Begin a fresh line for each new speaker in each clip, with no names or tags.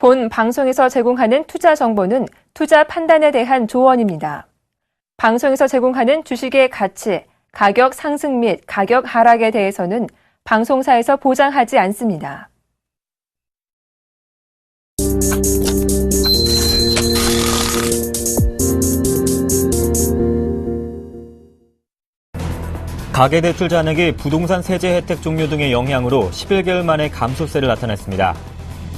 본 방송에서 제공하는 투자 정보는 투자 판단에 대한 조언입니다. 방송에서 제공하는 주식의 가치, 가격 상승 및 가격 하락에 대해서는 방송사에서 보장하지 않습니다.
가계대출 잔액이 부동산 세제 혜택 종료 등의 영향으로 11개월 만에 감소세를 나타냈습니다.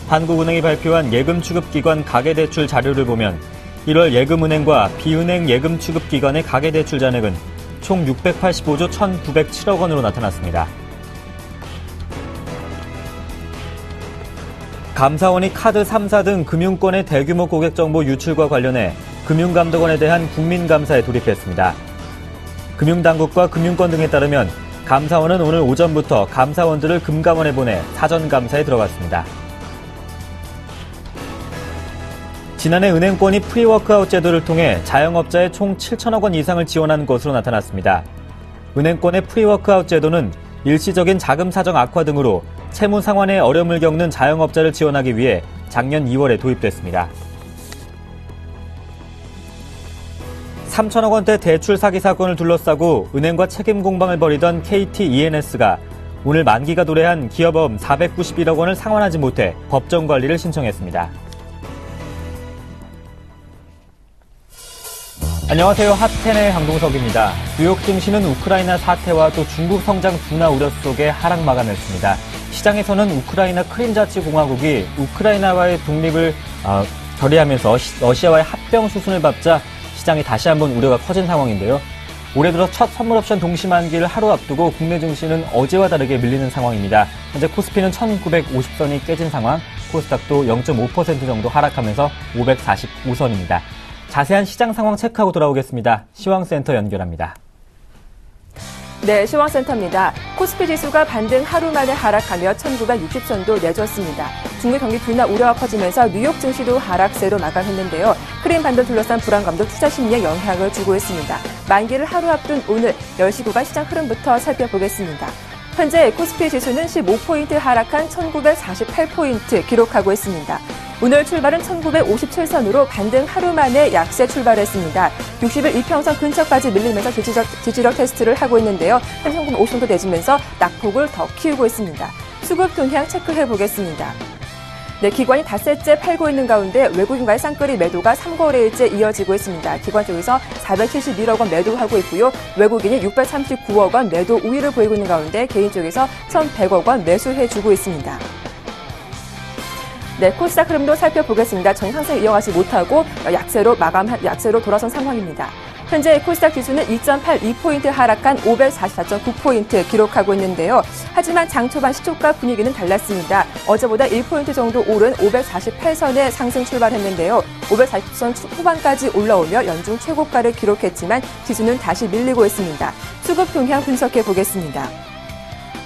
한국은행이 발표한 예금취급기관 가계대출 자료를 보면 1월 예금은행과 비은행 예금취급기관의 가계대출 잔액은 총 685조 1,907억 원으로 나타났습니다. 감사원이 카드 3사 등 금융권의 대규모 고객정보 유출과 관련해 금융감독원에 대한 국민감사에 돌입했습니다. 금융당국과 금융권 등에 따르면 감사원은 오늘 오전부터 감사원들을 금감원에 보내 사전감사에 들어갔습니다. 지난해 은행권이 프리워크아웃 제도를 통해 자영업자에 총 7천억 원 이상을 지원한 것으로 나타났습니다. 은행권의 프리워크아웃 제도는 일시적인 자금 사정 악화 등으로 채무 상환에 어려움을 겪는 자영업자를 지원하기 위해 작년 2월에 도입됐습니다. 3천억 원대 대출 사기 사건을 둘러싸고 은행과 책임 공방을 벌이던 KT E&S가 오늘 만기가 도래한 기업어음 491억 원을 상환하지 못해 법정 관리를 신청했습니다. 안녕하세요. 핫텐의 강동석입니다. 뉴욕 증시는 우크라이나 사태와 또 중국 성장 둔화 우려 속에 하락 마감했습니다. 시장에서는 우크라이나 크림자치공화국이 우크라이나와의 독립을 결의하면서 러시아와의 합병 수순을 밟자 시장이 다시 한번 우려가 커진 상황인데요. 올해 들어 첫 선물옵션 동시만기를 하루 앞두고 국내 증시는 어제와 다르게 밀리는 상황입니다. 현재 코스피는 1950선이 깨진 상황, 코스닥도 0.5% 정도 하락하면서 545선입니다. 자세한 시장 상황 체크하고 돌아오겠습니다. 시황센터 연결합니다.
네, 시황센터입니다. 코스피 지수가 반등 하루 만에 하락하며 1960선도 내줬습니다. 중국 경기 둔화 우려가 커지면서 뉴욕 증시도 하락세로 마감했는데요. 크림 반도 둘러싼 불안감도 투자 심리에 영향을 주고 있습니다. 만기를 하루 앞둔 오늘 10시 구간 시장 흐름부터 살펴보겠습니다. 현재 코스피 지수는 15포인트 하락한 1948포인트 기록하고 있습니다. 오늘 출발은 1957선으로 반등 하루 만에 약세 출발했습니다. 60일 이평선 근처까지 밀리면서 지지력 테스트를 하고 있는데요. 한 1950선도 내주면서 낙폭을 더 키우고 있습니다. 수급 동향 체크해 보겠습니다. 네, 기관이 닷새째 팔고 있는 가운데 외국인과의 쌍끌이 매도가 3거래일째 이어지고 있습니다. 기관 쪽에서 471억 원 매도하고 있고요. 외국인이 639억 원 매도 우위를 보이고 있는 가운데 개인 쪽에서 1,100억 원 매수해주고 있습니다. 네, 코스닥 흐름도 살펴보겠습니다. 정상세 이어가지 못하고 약세로 돌아선 상황입니다. 현재 코스닥 지수는 2.82포인트 하락한 544.9포인트 기록하고 있는데요. 하지만 장 초반 시초가 분위기는 달랐습니다. 어제보다 1포인트 정도 오른 548선에 상승 출발했는데요. 540선 후반까지 올라오며 연중 최고가를 기록했지만 지수는 다시 밀리고 있습니다. 수급 동향 분석해 보겠습니다.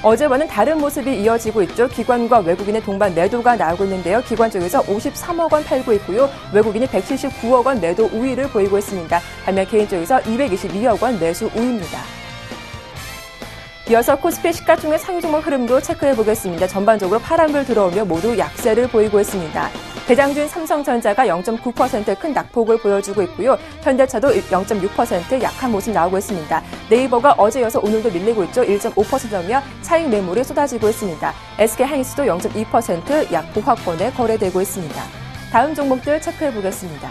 어제와는 다른 모습이 이어지고 있죠. 기관과 외국인의 동반 매도가 나오고 있는데요. 기관 쪽에서 53억 원 팔고 있고요. 외국인이 179억 원 매도 우위를 보이고 있습니다. 반면 개인 쪽에서 222억 원 매수 우위입니다. 이어서 코스피 시가총액 상위 종목 흐름도 체크해 보겠습니다. 전반적으로 파란불 들어오며 모두 약세를 보이고 있습니다. 대장주인 삼성전자가 0.9% 큰 낙폭을 보여주고 있고요. 현대차도 0.6% 약한 모습 나오고 있습니다. 네이버가 어제 이어서 오늘도 밀리고 있죠. 1.5%며 차익 매물이 쏟아지고 있습니다. SK하이닉스도 0.2% 약폭 확권에 거래되고 있습니다. 다음 종목들 체크해 보겠습니다.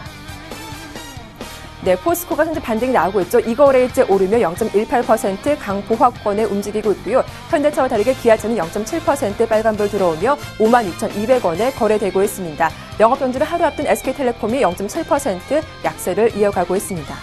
네, 포스코가 현재 반등이 나오고 있죠. 2거래일째 오르며 0.18% 강보합권에 움직이고 있고요. 현대차와 다르게 기아차는 0.7% 빨간불 들어오며 52,200원에 거래되고 있습니다. 영업정지를 하루 앞둔 SK텔레콤이 0.7% 약세를 이어가고 있습니다.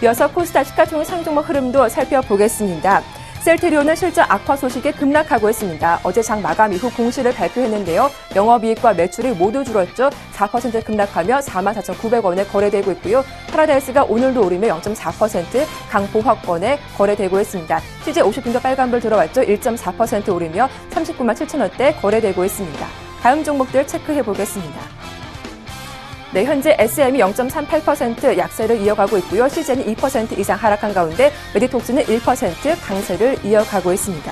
이어서 코스닥 시가총액 상위 종목 흐름도 살펴보겠습니다. 셀트리온은 실적 악화 소식에 급락하고 있습니다. 어제 장 마감 이후 공시를 발표했는데요. 영업이익과 매출이 모두 줄었죠. 4% 급락하며 44,900원에 거래되고 있고요. 파라다이스가 오늘도 오르며 0.4% 강보합권에 거래되고 있습니다. CJ50분도 빨간불 들어왔죠. 1.4% 오르며 39만 7천원대 거래되고 있습니다. 다음 종목들 체크해 보겠습니다. 네, 현재 SM이 0.38% 약세를 이어가고 있고요. CJ는 2% 이상 하락한 가운데 메디톡스는 1% 강세를 이어가고 있습니다.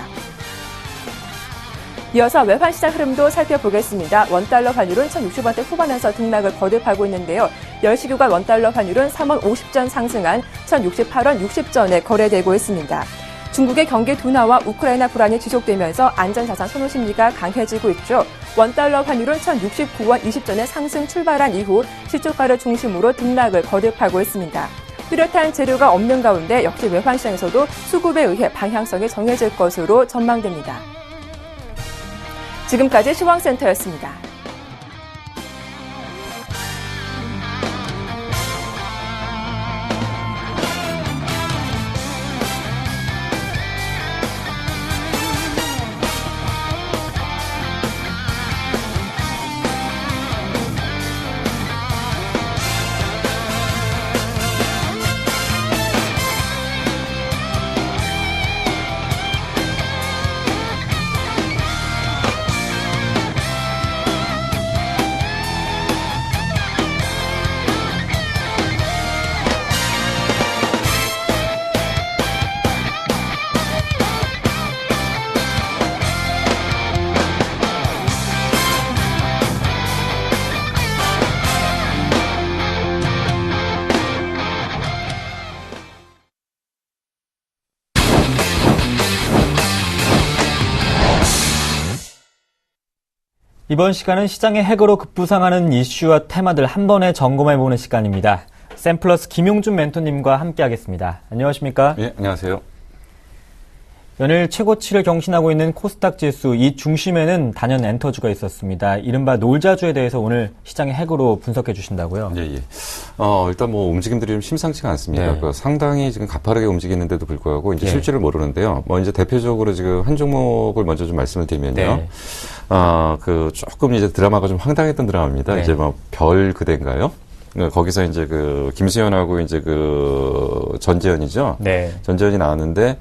이어서 외환시장 흐름도 살펴보겠습니다. 원달러 환율은 1,060원대 후반에서 등락을 거듭하고 있는데요. 10시 교간 원달러 환율은 3원 50전 상승한 1,068원 60전에 거래되고 있습니다. 중국의 경기 둔화와 우크라이나 불안이 지속되면서 안전자산 선호 심리가 강해지고 있죠. 원달러 환율은 1,069원 20전에 상승 출발한 이후 시초가를 중심으로 등락을 거듭하고 있습니다. 뚜렷한 재료가 없는 가운데 역시 외환시장에서도 수급에 의해 방향성이 정해질 것으로 전망됩니다. 지금까지 시황센터였습니다.
이번 시간은 시장의 핵으로 급부상하는 이슈와 테마들 한 번에 점검해보는 시간입니다. 샘플러스 김용준 멘토님과 함께하겠습니다. 안녕하십니까?
예, 안녕하세요.
연일 최고치를 경신하고 있는 코스닥 지수, 이 중심에는 단연 엔터주가 있었습니다. 이른바 놀자주에 대해서 오늘 시장의 핵으로 분석해 주신다고요?
예, 예. 일단 뭐 움직임들이 좀 심상치가 않습니다.
네.
상당히 지금 가파르게 움직이는데도 불구하고 이제
예.
실질을 모르는데요. 이제 대표적으로 지금 한 종목을 먼저 좀 말씀을 드리면요.
네.
조금 이제 드라마가 좀 황당했던 드라마입니다.
네.
이제 별 그대인가요? 거기서 이제 김수현하고 이제 전재현이죠.
네.
전재현이 나왔는데,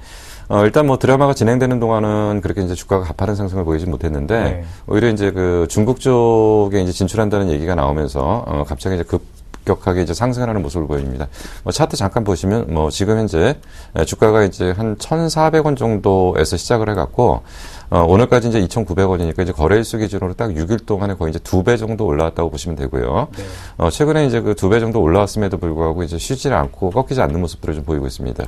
일단 드라마가 진행되는 동안은 그렇게 이제 주가가 가파른 상승을 보이지 못했는데,
네.
오히려 이제 중국 쪽에 이제 진출한다는 얘기가 나오면서, 갑자기 이제 급격하게 이제 상승을 하는 모습을 보입니다. 차트 잠깐 보시면, 지금 현재 주가가 이제 한 1,400원 정도에서 시작을 해갖고, 오늘까지 이제 2,900원이니까 이제 거래일수 기준으로 딱 6일 동안에 거의 이제 2배 정도 올라왔다고 보시면 되고요. 네. 최근에 이제 2배 정도 올라왔음에도 불구하고 이제 쉬지 않고 꺾이지 않는 모습들을 좀 보이고 있습니다.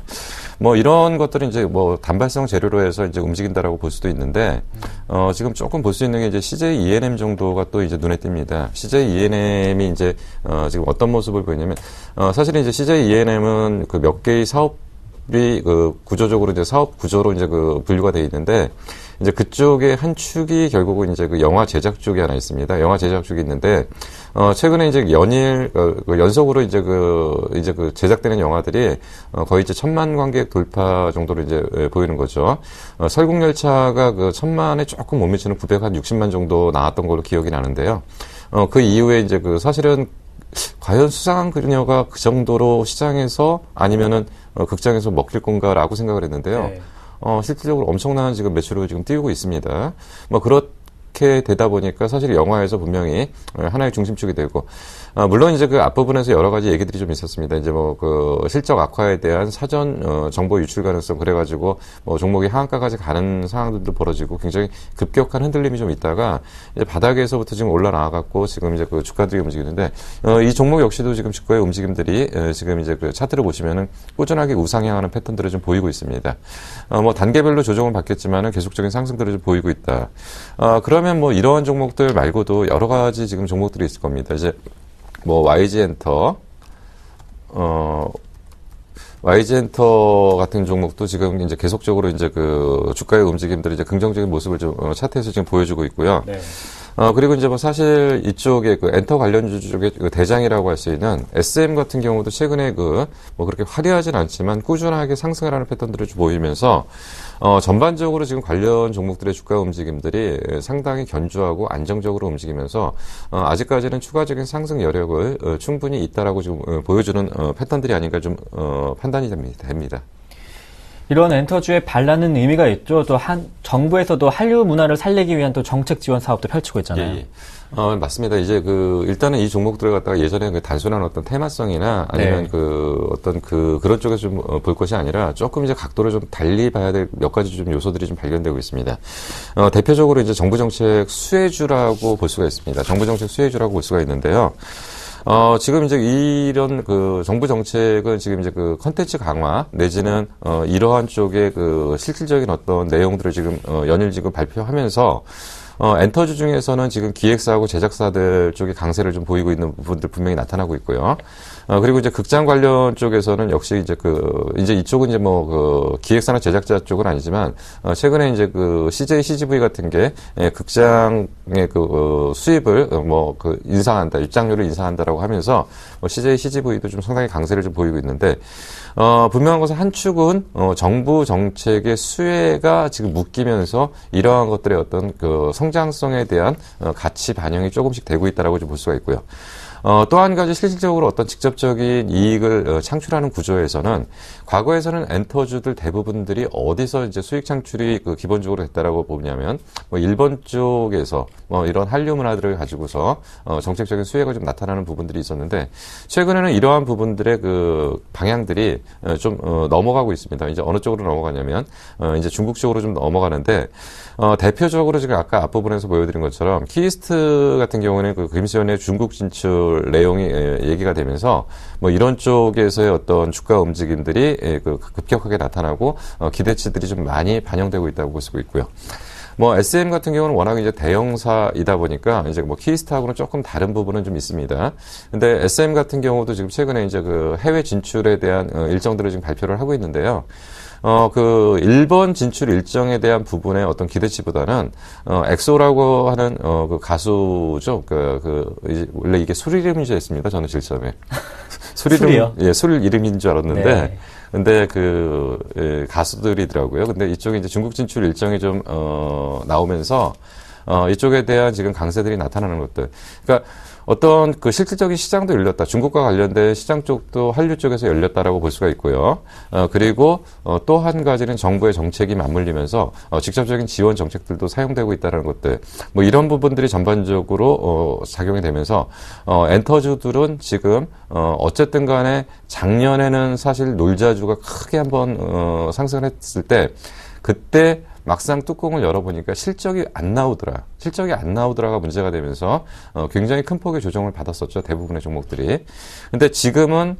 이런 것들은 이제 단발성 재료로 해서 이제 움직인다라고 볼 수도 있는데, 지금 조금 볼 수 있는 게 이제 CJ ENM 정도가 또 이제 눈에 띕니다. CJ ENM이 이제, 지금 어떤 모습을 보이냐면, 사실은 이제 CJ ENM은 몇 개의 사업이 구조적으로 이제 사업 구조로 이제 분류가 되어 있는데, 이제 그쪽에 한 축이 결국은 이제 영화 제작 쪽이 하나 있습니다. 영화 제작 쪽이 있는데, 최근에 이제 연속으로 이제 제작되는 영화들이 거의 이제 1,000만 관객 돌파 정도로 이제 보이는 거죠. 설국열차가 1,000만에 조금 못 미치는 960만 정도 나왔던 걸로 기억이 나는데요. 그 이후에 이제 사실은 과연 수상한 그녀가 그 정도로 시장에서 아니면은 극장에서 먹힐 건가라고 생각을 했는데요.
네.
실질적으로 엄청난 지금 매출을 지금 띄우고 있습니다. 그렇게 되다 보니까 사실 영화에서 분명히 하나의 중심축이 되고, 물론 이제 앞부분에서 여러 가지 얘기들이 좀 있었습니다. 이제 실적 악화에 대한 사전 정보 유출 가능성, 그래가지고 종목이 하한가까지 가는 상황들도 벌어지고 굉장히 급격한 흔들림이 좀 있다가 이제 바닥에서부터 지금 올라나와갖고 지금 이제 주가들이 움직이는데, 이 종목 역시도 지금 주가의 움직임들이 지금 이제 차트를 보시면은 꾸준하게 우상향하는 패턴들을 좀 보이고 있습니다. 단계별로 조정을 받겠지만은 계속적인 상승들을 좀 보이고 있다. 그러면 이러한 종목들 말고도 여러 가지 지금 종목들이 있을 겁니다. 이제 YG엔터 같은 종목도 지금 이제 계속적으로 이제 주가의 움직임들이 이제 긍정적인 모습을 좀 차트에서 지금 보여주고 있고요. 네. 그리고 이제 사실 이쪽에 엔터 관련주 쪽에 대장이라고 할 수 있는 SM 같은 경우도 최근에 그렇게 화려하진 않지만 꾸준하게 상승을 하는 패턴들을 좀 보이면서, 전반적으로 지금 관련 종목들의 주가 움직임들이 상당히 견조하고 안정적으로 움직이면서, 아직까지는 추가적인 상승 여력을 충분히 있다라고 지금 보여주는 패턴들이 아닌가 좀 판단이 됩니다.
이런 엔터주에 반라는 의미가 있죠. 또 정부에서도 한류 문화를 살리기 위한 또 정책 지원 사업도 펼치고 있잖아요.
예. 맞습니다. 이제 일단은 이 종목들을 갖다가 예전에 단순한 어떤 테마성이나 아니면
네.
그런 쪽에서 좀 볼 것이 아니라 조금 이제 각도를 좀 달리 봐야 될 몇 가지 좀 요소들이 좀 발견되고 있습니다. 대표적으로 이제 정부 정책 수혜주라고 볼 수가 있습니다. 정부 정책 수혜주라고 볼 수가 있는데요. 지금 이제 이런 정부 정책은 지금 이제 컨텐츠 강화 내지는 이러한 쪽의 실질적인 어떤 내용들을 지금 연일 지금 발표하면서 엔터주 중에서는 지금 기획사하고 제작사들 쪽에 강세를 좀 보이고 있는 부분들 분명히 나타나고 있고요. 그리고 이제 극장 관련 쪽에서는 역시 이제 이쪽은 이제 기획사나 제작자 쪽은 아니지만, 최근에 이제 CJ, CGV 같은 게, 극장의 수입을, 인상한다, 입장료를 인상한다라고 하면서, CJ, CGV도 좀 상당히 강세를 좀 보이고 있는데, 분명한 것은 한 축은, 정부 정책의 수혜가 지금 묶이면서 이러한 것들의 어떤 성장성에 대한 가치 반영이 조금씩 되고 있다라고 좀 볼 수가 있고요. 또 한 가지 실질적으로 어떤 직접적인 이익을 창출하는 구조에서는 과거에서는 엔터주들 대부분들이 어디서 이제 수익 창출이 기본적으로 됐다라고 보냐면 일본 쪽에서 이런 한류 문화들을 가지고서 정책적인 수혜가 좀 나타나는 부분들이 있었는데 최근에는 이러한 부분들의 방향들이 좀 넘어가고 있습니다. 이제 어느 쪽으로 넘어가냐면 이제 중국 쪽으로 좀 넘어가는데 대표적으로 지금 아까 앞부분에서 보여드린 것처럼 키이스트 같은 경우는 그림시연의 중국 진출 내용이 얘기가 되면서 이런 쪽에서의 어떤 주가 움직임들이 급격하게 나타나고 기대치들이 좀 많이 반영되고 있다고 볼 수 있고요. SM 같은 경우는 워낙 이제 대형사이다 보니까 이제 키이스트하고는 조금 다른 부분은 좀 있습니다. 근데 SM 같은 경우도 지금 최근에 이제 해외 진출에 대한 일정들을 지금 발표를 하고 있는데요. 일본 진출 일정에 대한 부분의 어떤 기대치보다는, 엑소라고 하는, 가수죠. 원래 이게 술 이름이었습니다. 저는 실점에.
술이요?
예, 술 이름인 줄 알았는데.
네.
근데 가수들이더라고요. 근데 이쪽에 이제 중국 진출 일정이 좀, 나오면서, 이쪽에 대한 지금 강세들이 나타나는 것들. 그러니까, 어떤 실질적인 시장도 열렸다. 중국과 관련된 시장 쪽도 한류 쪽에서 열렸다라고 볼 수가 있고요. 그리고 또 한 가지는 정부의 정책이 맞물리면서 직접적인 지원 정책들도 사용되고 있다는 것들. 이런 부분들이 전반적으로 작용이 되면서 엔터주들은 지금 어쨌든 간에 작년에는 사실 놀자주가 크게 한번 상승을 했을 때 그때 막상 뚜껑을 열어보니까 실적이 안 나오더라가 문제가 되면서 굉장히 큰 폭의 조정을 받았었죠. 대부분의 종목들이. 근데 지금은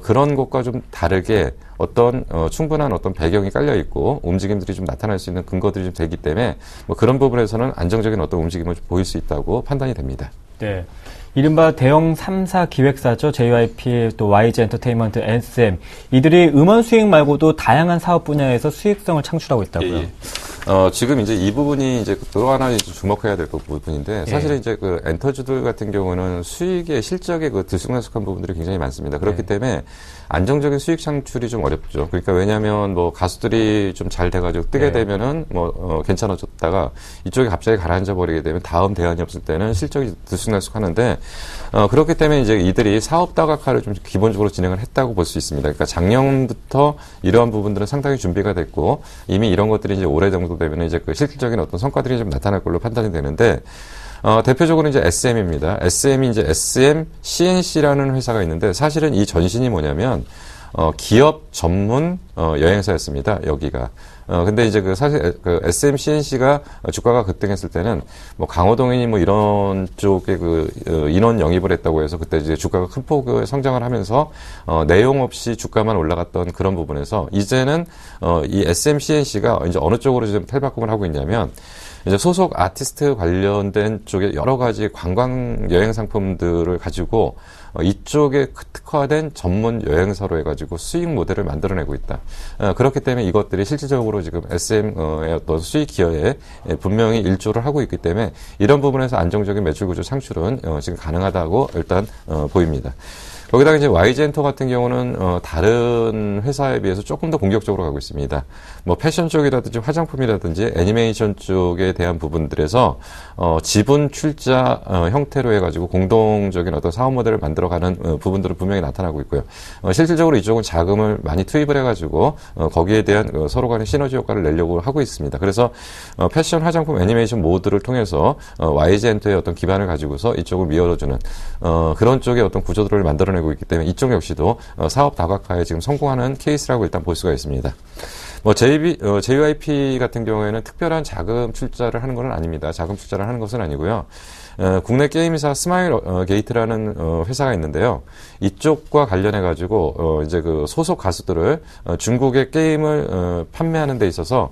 그런 것과 좀 다르게 어떤 충분한 어떤 배경이 깔려 있고 움직임들이 좀 나타날 수 있는 근거들이 좀 되기 때문에 그런 부분에서는 안정적인 어떤 움직임을 좀 보일 수 있다고 판단이 됩니다.
네. 이른바 대형 3사 기획사죠. JYP, 또 YG 엔터테인먼트, SM. 이들이 음원 수익 말고도 다양한 사업 분야에서 수익성을 창출하고 있다고요.
예. 지금 이제 이 부분이 이제 또 하나 이제 주목해야 될 부분인데 사실은 이제 엔터주들 같은 경우는 수익의 실적의 들쑥날쑥한 부분들이 굉장히 많습니다. 그렇기 때문에 안정적인 수익 창출이 좀 어렵죠. 그러니까 왜냐하면 가수들이 좀 잘 돼가지고 뜨게 되면은 괜찮아졌다가 이쪽에 갑자기 가라앉아 버리게 되면 다음 대안이 없을 때는 실적이 들쑥날쑥하는데 그렇기 때문에 이제 이들이 사업 다각화를 좀 기본적으로 진행을 했다고 볼 수 있습니다. 그러니까 작년부터 이러한 부분들은 상당히 준비가 됐고 이미 이런 것들이 이제 올해 정도 되면 이제 실질적인 어떤 성과들이 좀 나타날 걸로 판단이 되는데. 대표적으로 이제 SM입니다. SM이 이제 SM CNC라는 회사가 있는데 사실은 이 전신이 뭐냐면, 기업 전문, 여행사였습니다. 여기가. 근데 이제 사실 SM CNC가 주가가 급등했을 때는 강호동이니 이런 쪽에 인원 영입을 했다고 해서 그때 이제 주가가 큰 폭의 성장을 하면서 내용 없이 주가만 올라갔던 그런 부분에서 이제는 이 SM CNC가 이제 어느 쪽으로 지금 탈바꿈을 하고 있냐면 이제 소속 아티스트 관련된 쪽에 여러 가지 관광 여행 상품들을 가지고 이쪽에 특화된 전문 여행사로 해가지고 수익 모델을 만들어내고 있다. 그렇기 때문에 이것들이 실질적으로 지금 SM의 어떤 수익 기여에 분명히 일조를 하고 있기 때문에 이런 부분에서 안정적인 매출 구조 창출은 지금 가능하다고 일단 보입니다. 거기다가 이제 YG엔터 같은 경우는 다른 회사에 비해서 조금 더 공격적으로 가고 있습니다. 뭐 패션 쪽이라든지 화장품이라든지 애니메이션 쪽에 대한 부분들에서 지분 출자 형태로 해가지고 공동적인 어떤 사업 모델을 만들어가는 부분들은 분명히 나타나고 있고요. 실질적으로 이쪽은 자금을 많이 투입을 해가지고 거기에 대한 서로 간의 시너지 효과를 내려고 하고 있습니다. 그래서 패션, 화장품, 애니메이션 모드를 통해서 YG엔터의 어떤 기반을 가지고서 이쪽을 밀어주는 그런 쪽의 어떤 구조들을 만들어내고 있기 때문에 이쪽 역시도 사업 다각화에 지금 성공하는 케이스라고 일단 볼 수가 있습니다. 뭐 JYP 같은 경우에는 특별한 자금 출자를 하는 건 아닙니다. 자금 출자를 하는 것은 아니고요. 국내 게임사 스마일 게이트라는 회사가 있는데요. 이쪽과 관련해 가지고 이제 그 소속 가수들을 중국의 게임을 판매하는 데 있어서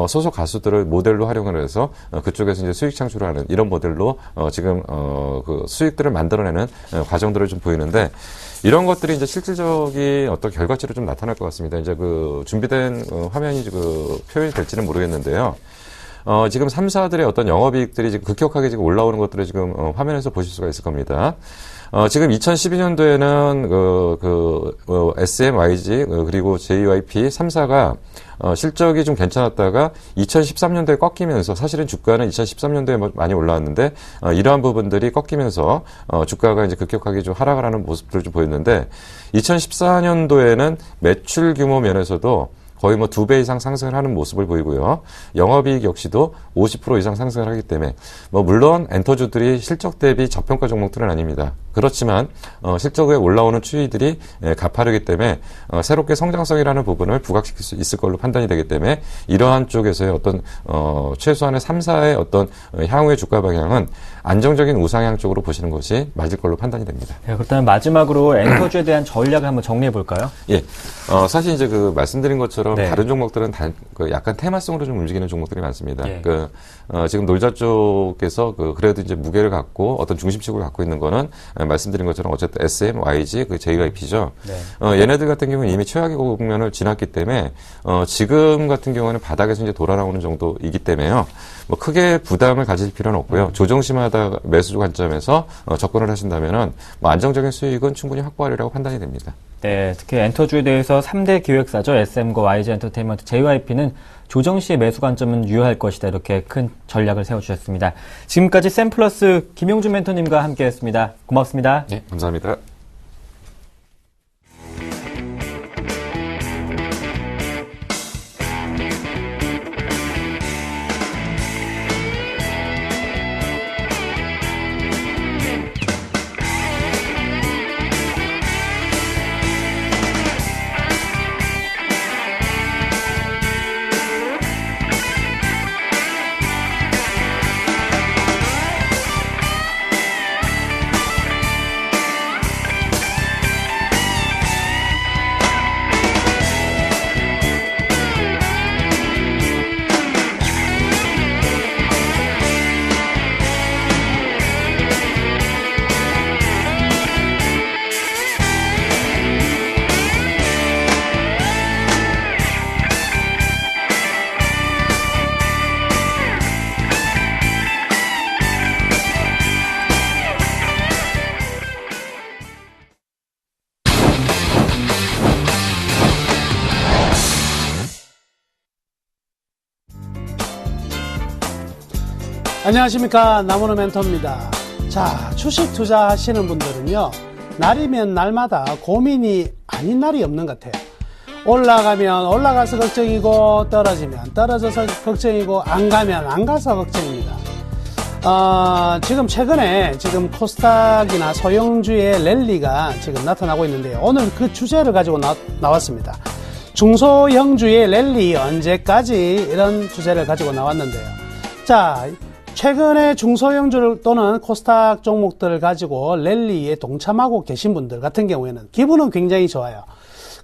소속 가수들을 모델로 활용을 해서 그쪽에서 이제 수익 창출을 하는 이런 모델로 지금 그 수익들을 만들어내는 과정들을 좀 보이는데 이런 것들이 이제 실질적인 어떤 결과치로 좀 나타날 것 같습니다. 이제 그 준비된 화면이 그 표현이 될지는 모르겠는데요. 지금 3사들의 어떤 영업이익들이 지금 급격하게 지금 올라오는 것들을 지금 화면에서 보실 수가 있을 겁니다. 지금 2012년도에는 SM, YG, 그리고 JYP 3사가 실적이 좀 괜찮았다가 2013년도에 꺾이면서 사실은 주가는 2013년도에 많이 올라왔는데 이러한 부분들이 꺾이면서 주가가 이제 급격하게 좀 하락을 하는 모습들을 좀 보였는데 2014년도에는 매출 규모 면에서도 거의 뭐 2배 이상 상승을 하는 모습을 보이고요. 영업이익 역시도 50% 이상 상승을 하기 때문에 뭐 물론 엔터주들이 실적 대비 저평가 종목들은 아닙니다. 그렇지만 실적에 올라오는 추이들이 가파르기 때문에 새롭게 성장성이라는 부분을 부각시킬 수 있을 걸로 판단이 되기 때문에 이러한 쪽에서의 어떤 최소한의 3사의 어떤 향후의 주가 방향은 안정적인 우상향 쪽으로 보시는 것이 맞을 걸로 판단이 됩니다.
네, 그렇다면 마지막으로 엔터주에 대한 전략을 한번 정리해 볼까요?
예, 사실 이제 그 말씀드린 것처럼
네.
다른 종목들은 약간 테마성으로 좀 움직이는 종목들이 많습니다.
예.
지금 놀자 쪽에서 그래도 이제 무게를 갖고 어떤 중심축을 갖고 있는 거는 말씀드린 것처럼 어쨌든 SM, YG, JYP죠.
네.
얘네들 같은 경우는 이미 최악의 국면을 지났기 때문에 지금 같은 경우는 바닥에서 이제 돌아나오는 정도이기 때문에요. 뭐 크게 부담을 가질 필요는 없고요. 조정심하다 매수 관점에서 접근을 하신다면은 뭐 안정적인 수익은 충분히 확보하리라고 판단이 됩니다.
네, 특히 엔터주에 대해서 3대 기획사죠. SM과 YG 엔터테인먼트, JYP는 조정 시의 매수 관점은 유효할 것이다. 이렇게 큰 전략을 세워주셨습니다. 지금까지 샘플러스 김용준 멘토님과 함께했습니다. 고맙습니다.
네, 감사합니다.
안녕하십니까, 나무노 멘토입니다. 자, 주식 투자하시는 분들은요, 날이면 날마다 고민이 아닌 날이 없는 것 같아요. 올라가면 올라가서 걱정이고, 떨어지면 떨어져서 걱정이고, 안 가면 안 가서 걱정입니다. 지금 최근에 지금 코스닥이나 소형주의 랠리가 지금 나타나고 있는데요. 오늘 그 주제를 가지고 나왔습니다. 중소형주의 랠리 언제까지, 이런 주제를 가지고 나왔는데요. 자, 최근에 중소형주 또는 코스닥 종목들을 가지고 랠리에 동참하고 계신 분들 같은 경우에는 기분은 굉장히 좋아요.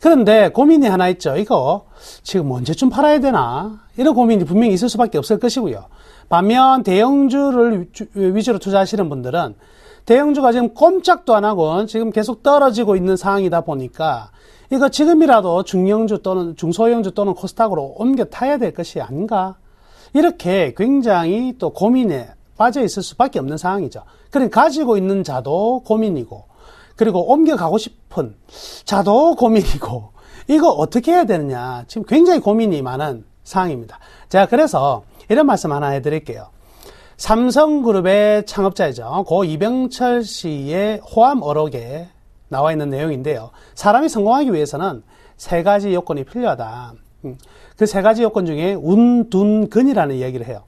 그런데 고민이 하나 있죠. 이거 지금 언제쯤 팔아야 되나? 이런 고민이 분명히 있을 수밖에 없을 것이고요. 반면 대형주를 위주로 투자하시는 분들은 대형주가 지금 꼼짝도 안 하고 지금 계속 떨어지고 있는 상황이다 보니까 이거 지금이라도 중형주 또는 중소형주 또는 코스닥으로 옮겨 타야 될 것이 아닌가? 이렇게 굉장히 또 고민에 빠져 있을 수밖에 없는 상황이죠. 그러니까 가지고 있는 자도 고민이고, 그리고 옮겨가고 싶은 자도 고민이고 이거 어떻게 해야 되느냐 지금 굉장히 고민이 많은 상황입니다. 제가 그래서 이런 말씀 하나 해드릴게요. 삼성그룹의 창업자이죠. 고 이병철 씨의 호암 어록에 나와 있는 내용인데요. 사람이 성공하기 위해서는 3가지 요건이 필요하다. 그 3가지 요건 중에 운둔근이라는 이야기를 해요.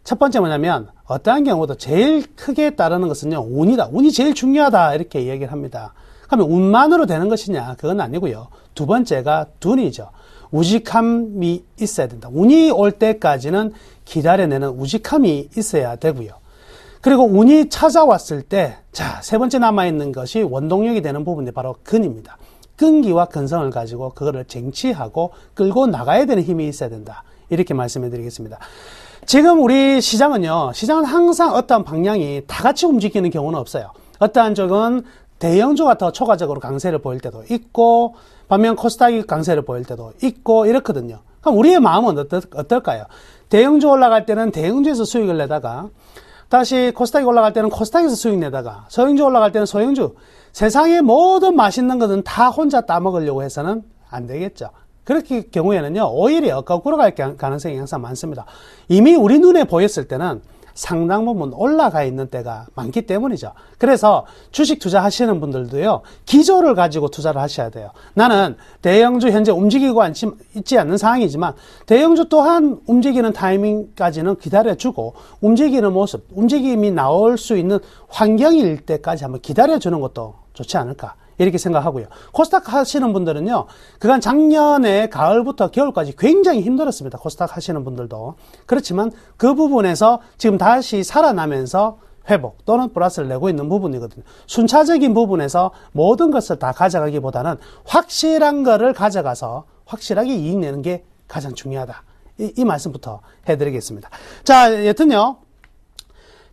첫 번째 뭐냐면 어떠한 경우도 제일 크게 따르는 것은요 운이다. 운이 제일 중요하다 이렇게 이야기를 합니다. 그러면 운만으로 되는 것이냐 그건 아니고요. 두 번째가 둔이죠. 우직함이 있어야 된다. 운이 올 때까지는 기다려내는 우직함이 있어야 되고요. 그리고 운이 찾아왔을 때, 자, 세 번째 남아있는 것이 원동력이 되는 부분이 바로 근입니다. 끈기와 근성을 가지고 그거를 쟁취하고 끌고 나가야 되는 힘이 있어야 된다. 이렇게 말씀해 드리겠습니다. 지금 우리 시장은 항상 어떠한 방향이 다 같이 움직이는 경우는 없어요. 어떠한 쪽은 대형주가 더 초과적으로 강세를 보일 때도 있고, 반면 코스닥이 강세를 보일 때도 있고, 이렇거든요. 그럼 우리의 마음은 어떨까요? 대형주 올라갈 때는 대형주에서 수익을 내다가, 다시 코스닥이 올라갈 때는 코스닥에서 수익 내다가, 소형주 올라갈 때는 소형주. 세상의 모든 맛있는 것은 다 혼자 따먹으려고 해서는 안 되겠죠. 그렇게 경우에는요, 오히려 거꾸로 갈 가능성이 항상 많습니다. 이미 우리 눈에 보였을 때는 상당 부분 올라가 있는 때가 많기 때문이죠. 그래서 주식 투자하시는 분들도요, 기조를 가지고 투자를 하셔야 돼요. 나는 대형주 현재 움직이고 있지 않는 상황이지만 대형주 또한 움직이는 타이밍까지는 기다려주고 움직이는 모습, 움직임이 나올 수 있는 환경일 때까지 한번 기다려주는 것도 좋지 않을까. 이렇게 생각하고요. 코스닥 하시는 분들은요, 그간 작년에 가을부터 겨울까지 굉장히 힘들었습니다. 코스닥 하시는 분들도. 그렇지만 그 부분에서 지금 다시 살아나면서 회복 또는 플러스를 내고 있는 부분이거든요. 순차적인 부분에서 모든 것을 다 가져가기보다는 확실한 거를 가져가서 확실하게 이익 내는 게 가장 중요하다. 이 말씀부터 해드리겠습니다. 자, 여튼요.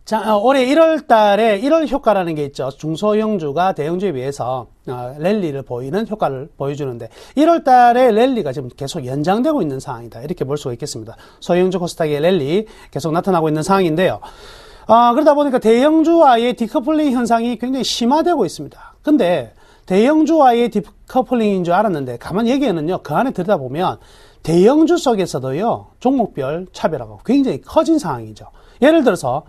자, 올해 1월 달에 1월 효과라는 게 있죠. 중소형주가 대형주에 비해서 랠리를 보이는 효과를 보여주는데 1월 달에 랠리가 지금 계속 연장되고 있는 상황이다. 이렇게 볼 수가 있겠습니다. 소형주 코스닥의 랠리 계속 나타나고 있는 상황인데요. 그러다 보니까 대형주와의 디커플링 현상이 굉장히 심화되고 있습니다. 근데 대형주와의 디커플링인 줄 알았는데 가만히 얘기하면요. 그 안에 들여다보면 대형주 속에서도요. 종목별 차별화가 굉장히 커진 상황이죠. 예를 들어서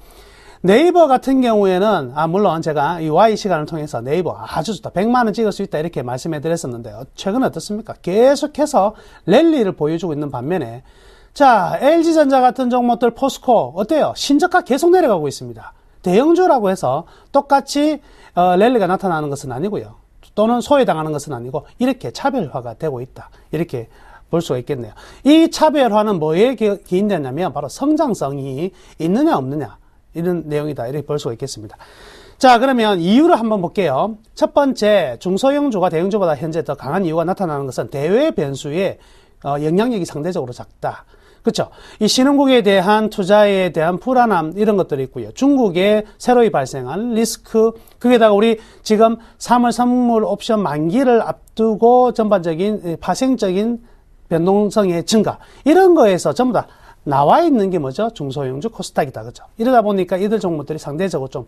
네이버 같은 경우에는 물론 제가 이 Y 시간을 통해서 네이버 아주 좋다. 100만 원 찍을 수 있다. 이렇게 말씀해 드렸었는데 최근에 어떻습니까? 계속해서 랠리를 보여주고 있는 반면에 자, LG전자 같은 종목들 포스코 어때요? 신저가 계속 내려가고 있습니다. 대형주라고 해서 똑같이 랠리가 나타나는 것은 아니고요. 또는 소외당하는 것은 아니고 이렇게 차별화가 되고 있다. 이렇게 볼 수가 있겠네요. 이 차별화는 뭐에 기인되냐면 바로 성장성이 있느냐 없느냐. 이런 내용이다. 이렇게 볼 수가 있겠습니다. 자, 그러면 이유를 한번 볼게요. 첫 번째, 중소형주가 대형주보다 현재 더 강한 이유가 나타나는 것은 대외 변수의 영향력이 상대적으로 작다. 그렇죠? 이 신흥국에 대한 투자에 대한 불안함 이런 것들이 있고요. 중국에 새로이 발생한 리스크, 거기에다가 우리 지금 3월 선물 옵션 만기를 앞두고 전반적인 파생적인 변동성의 증가 이런 거에서 전부 다 나와 있는 게 뭐죠? 중소형주 코스닥이다. 그죠? 이러다 보니까 이들 종목들이 상대적으로 좀,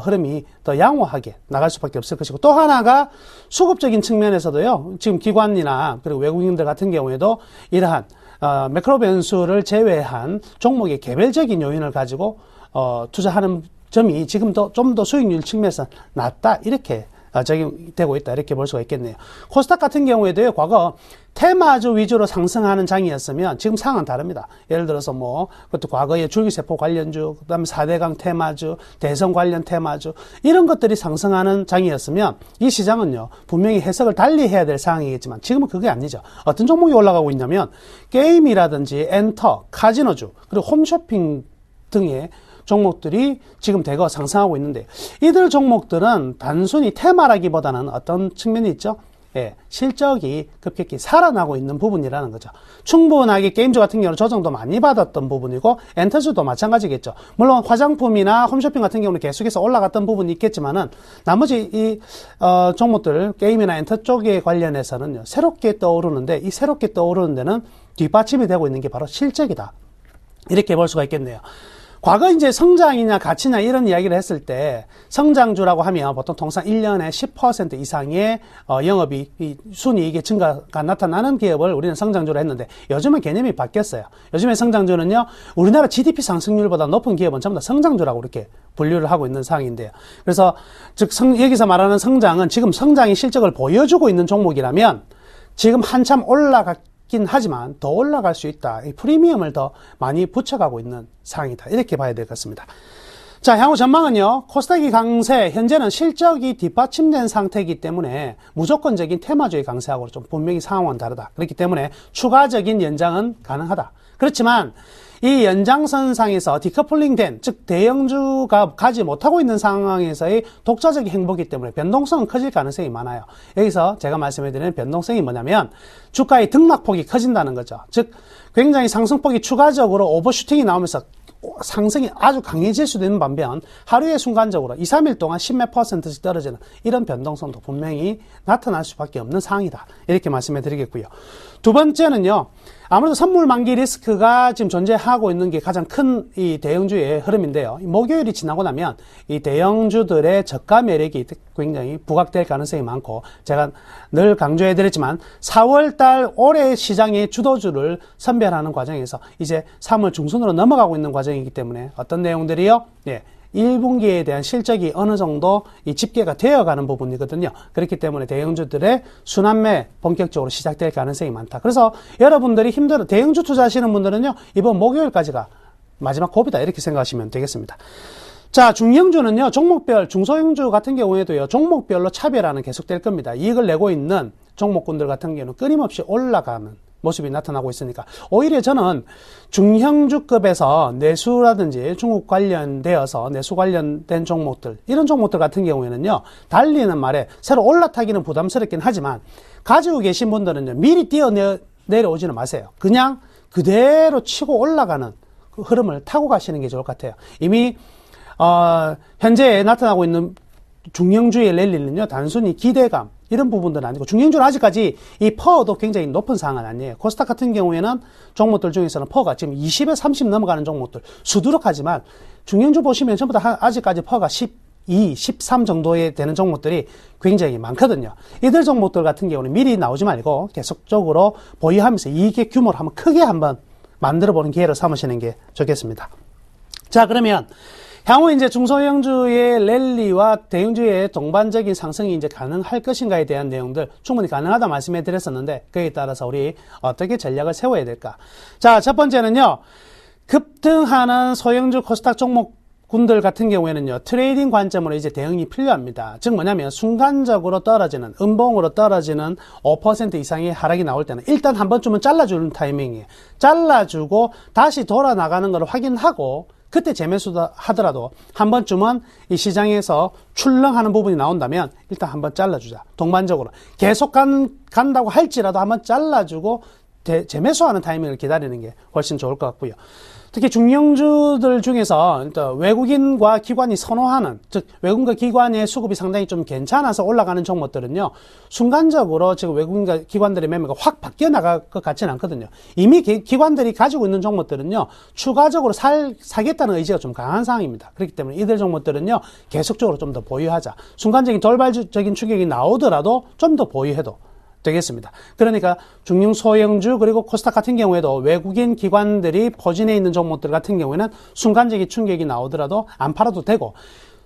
흐름이 더 양호하게 나갈 수밖에 없을 것이고, 또 하나가 수급적인 측면에서도요, 지금 기관이나 그리고 외국인들 같은 경우에도 이러한, 매크로 변수를 제외한 종목의 개별적인 요인을 가지고, 투자하는 점이 지금도 좀 더 수익률 측면에서 낮다. 이렇게 적용되고 있다. 이렇게 볼 수가 있겠네요. 코스닥 같은 경우에도요, 과거 테마주 위주로 상승하는 장이었으면 지금 상황은 다릅니다. 예를 들어서 그것도 과거에 줄기세포 관련주, 그 다음에 4대강 테마주, 대선 관련 테마주, 이런 것들이 상승하는 장이었으면 이 시장은요, 분명히 해석을 달리 해야 될 상황이겠지만 지금은 그게 아니죠. 어떤 종목이 올라가고 있냐면 게임이라든지 엔터, 카지노주, 그리고 홈쇼핑 등의 종목들이 지금 대거 상승하고 있는데 이들 종목들은 단순히 테마라기보다는 어떤 측면이 있죠? 예, 실적이 급격히 살아나고 있는 부분이라는 거죠. 충분하게 게임주 같은 경우는 조정도 많이 받았던 부분이고 엔터주도 마찬가지겠죠. 물론 화장품이나 홈쇼핑 같은 경우는 계속해서 올라갔던 부분이 있겠지만은 나머지 이 종목들 게임이나 엔터 쪽에 관련해서는요, 새롭게 떠오르는데 이 새롭게 떠오르는 데는 뒷받침이 되고 있는 게 바로 실적이다. 이렇게 볼 수가 있겠네요. 과거 이제 성장이냐 가치냐 이런 이야기를 했을 때 성장주라고 하면 보통 통상 1년에 10% 이상의 영업이 순이익의 증가가 나타나는 기업을 우리는 성장주로 했는데 요즘은 개념이 바뀌었어요. 요즘에 성장주는요, 우리나라 GDP 상승률보다 높은 기업은 전부 다 성장주라고 이렇게 분류를 하고 있는 상황인데요. 그래서 즉 여기서 말하는 성장은 지금 성장의 실적을 보여주고 있는 종목이라면 지금 한참 올라갔긴 하지만 더 올라갈 수 있다. 이 프리미엄을 더 많이 붙여가고 있는 상황이다. 이렇게 봐야 될 것 같습니다. 자, 향후 전망은요, 코스닥이 강세, 현재는 실적이 뒷받침된 상태이기 때문에 무조건적인 테마주의 강세하고 좀 분명히 상황은 다르다. 그렇기 때문에 추가적인 연장은 가능하다. 그렇지만 이 연장선상에서 디커플링된, 즉 대형주가 가지 못하고 있는 상황에서의 독자적인 행보이기 때문에 변동성은 커질 가능성이 많아요. 여기서 제가 말씀해드리는 변동성이 뭐냐면 주가의 등락폭이 커진다는 거죠. 즉 굉장히 상승폭이 추가적으로 오버슈팅이 나오면서 상승이 아주 강해질 수도 있는 반면 하루에 순간적으로 2, 3일 동안 10몇 %씩 떨어지는 이런 변동성도 분명히 나타날 수밖에 없는 상황이다. 이렇게 말씀해 드리겠고요. 두 번째는요, 아무래도 선물 만기 리스크가 지금 존재하고 있는 게 가장 큰 이 대형주의 흐름인데요. 목요일이 지나고 나면 이 대형주들의 저가 매력이 굉장히 부각될 가능성이 많고, 제가 늘 강조해 드렸지만 4월달 올해 시장의 주도주를 선별하는 과정에서 이제 3월 중순으로 넘어가고 있는 과정이기 때문에 어떤 내용들이요? 1분기에 대한 실적이 어느 정도 이 집계가 되어가는 부분이거든요. 그렇기 때문에 대형주들의 순환매 본격적으로 시작될 가능성이 많다. 그래서 여러분들이 대형주 투자하시는 분들은요, 이번 목요일까지가 마지막 고비다. 이렇게 생각하시면 되겠습니다. 자, 중형주는요, 종목별, 중소형주 같은 경우에도요, 종목별로 차별화는 계속될 겁니다. 이익을 내고 있는 종목군들 같은 경우는 끊임없이 올라가는 모습이 나타나고 있으니까 오히려 저는 중형주급에서 내수라든지 중국 관련되어서 내수 관련된 종목들, 이런 종목들 같은 경우에는요, 달리는 말에 새로 올라타기는 부담스럽긴 하지만 가지고 계신 분들은요, 미리 내려오지는 마세요. 그냥 그대로 치고 올라가는 그 흐름을 타고 가시는 게 좋을 것 같아요. 이미 현재 나타나고 있는 중형주의 랠리는요, 단순히 기대감 이런 부분들은 아니고, 중형주는 아직까지 이 퍼도 굉장히 높은 상황은 아니에요. 코스닥 같은 경우에는 종목들 중에서는 퍼가 지금 20에 30 넘어가는 종목들 수두룩하지만, 중형주 보시면 전부 다 아직까지 퍼가 12, 13 정도에 되는 종목들이 굉장히 많거든요. 이들 종목들 같은 경우는 미리 나오지 말고 계속적으로 보유하면서 이익의 규모를 한번 크게 한번 만들어보는 기회를 삼으시는 게 좋겠습니다. 자, 그러면 향후 이제 중소형주의 랠리와 대형주의 동반적인 상승이 이제 가능할 것인가에 대한 내용들 충분히 가능하다 말씀해 드렸었는데, 그에 따라서 우리 어떻게 전략을 세워야 될까? 자, 첫 번째는요, 급등하는 소형주 코스닥 종목군들 같은 경우에는요, 트레이딩 관점으로 이제 대응이 필요합니다. 즉 뭐냐면 순간적으로 떨어지는, 음봉으로 떨어지는 5% 이상의 하락이 나올 때는 일단 한 번쯤은 잘라주는 타이밍이에요. 잘라주고 다시 돌아나가는 걸 확인하고 그때 재매수 하더라도 한 번쯤은 이 시장에서 출렁하는 부분이 나온다면 일단 한번 잘라주자. 동반적으로 계속 간다고 할지라도 한번 잘라주고 재매수하는 타이밍을 기다리는 게 훨씬 좋을 것 같고요. 특히 중형주들 중에서 외국인과 기관이 선호하는, 즉 외국인과 기관의 수급이 상당히 좀 괜찮아서 올라가는 종목들은요, 순간적으로 지금 외국인과 기관들의 매매가 확 바뀌어 나갈 것 같지는 않거든요. 이미 기관들이 가지고 있는 종목들은요, 추가적으로 사겠다는 의지가 좀 강한 상황입니다. 그렇기 때문에 이들 종목들은요, 계속적으로 좀 더 보유하자. 순간적인 돌발적인 추격이 나오더라도 좀 더 보유해도 되겠습니다. 그러니까 중형 소형주 그리고 코스닥 같은 경우에도 외국인 기관들이 포진해 있는 종목들 같은 경우에는 순간적인 충격이 나오더라도 안 팔아도 되고,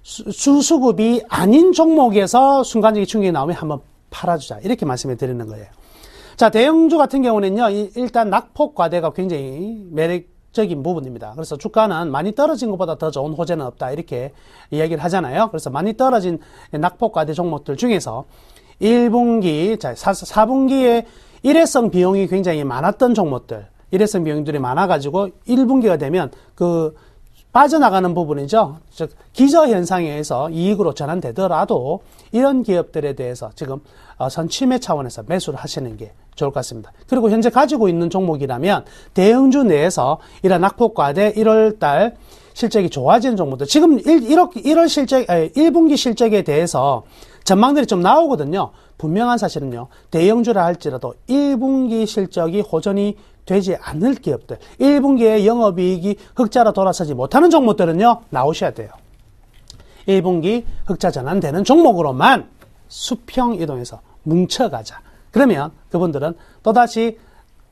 수수급이 아닌 종목에서 순간적인 충격이 나오면 한번 팔아주자. 이렇게 말씀해 드리는 거예요. 자, 대형주 같은 경우는요, 일단 낙폭 과대가 굉장히 매력적인 부분입니다. 그래서 주가는 많이 떨어진 것보다 더 좋은 호재는 없다. 이렇게 이야기를 하잖아요. 그래서 많이 떨어진 낙폭 과대 종목들 중에서 1분기, 자, 4분기에 일회성 비용이 굉장히 많았던 종목들, 일회성 비용들이 많아가지고 1분기가 되면 빠져나가는 부분이죠. 즉, 기저현상에 의해서 이익으로 전환되더라도 이런 기업들에 대해서 지금 선취매 차원에서 매수를 하시는 게 좋을 것 같습니다. 그리고 현재 가지고 있는 종목이라면 대형주 내에서 이런 낙폭과대 1월달 실적이 좋아지는 종목들, 지금 1분기 실적에 대해서 전망들이 좀 나오거든요. 분명한 사실은요, 대형주라 할지라도 1분기 실적이 호전이 되지 않을 기업들, 1분기에 영업이익이 흑자로 돌아서지 못하는 종목들은요, 나오셔야 돼요. 1분기 흑자 전환되는 종목으로만 수평 이동해서 뭉쳐가자. 그러면 그분들은 또다시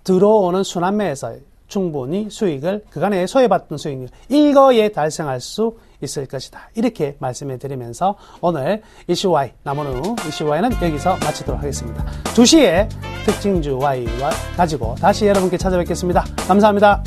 들어오는 순환매에서 충분히 수익을, 그간에 소외받던 수익을 일거에 달성할 수 있을 것이다. 이렇게 말씀해 드리면서 오늘 이슈Y, 남원우 이슈Y는 여기서 마치도록 하겠습니다. 2시에 특징주 Y와 가지고 다시 여러분께 찾아뵙겠습니다. 감사합니다.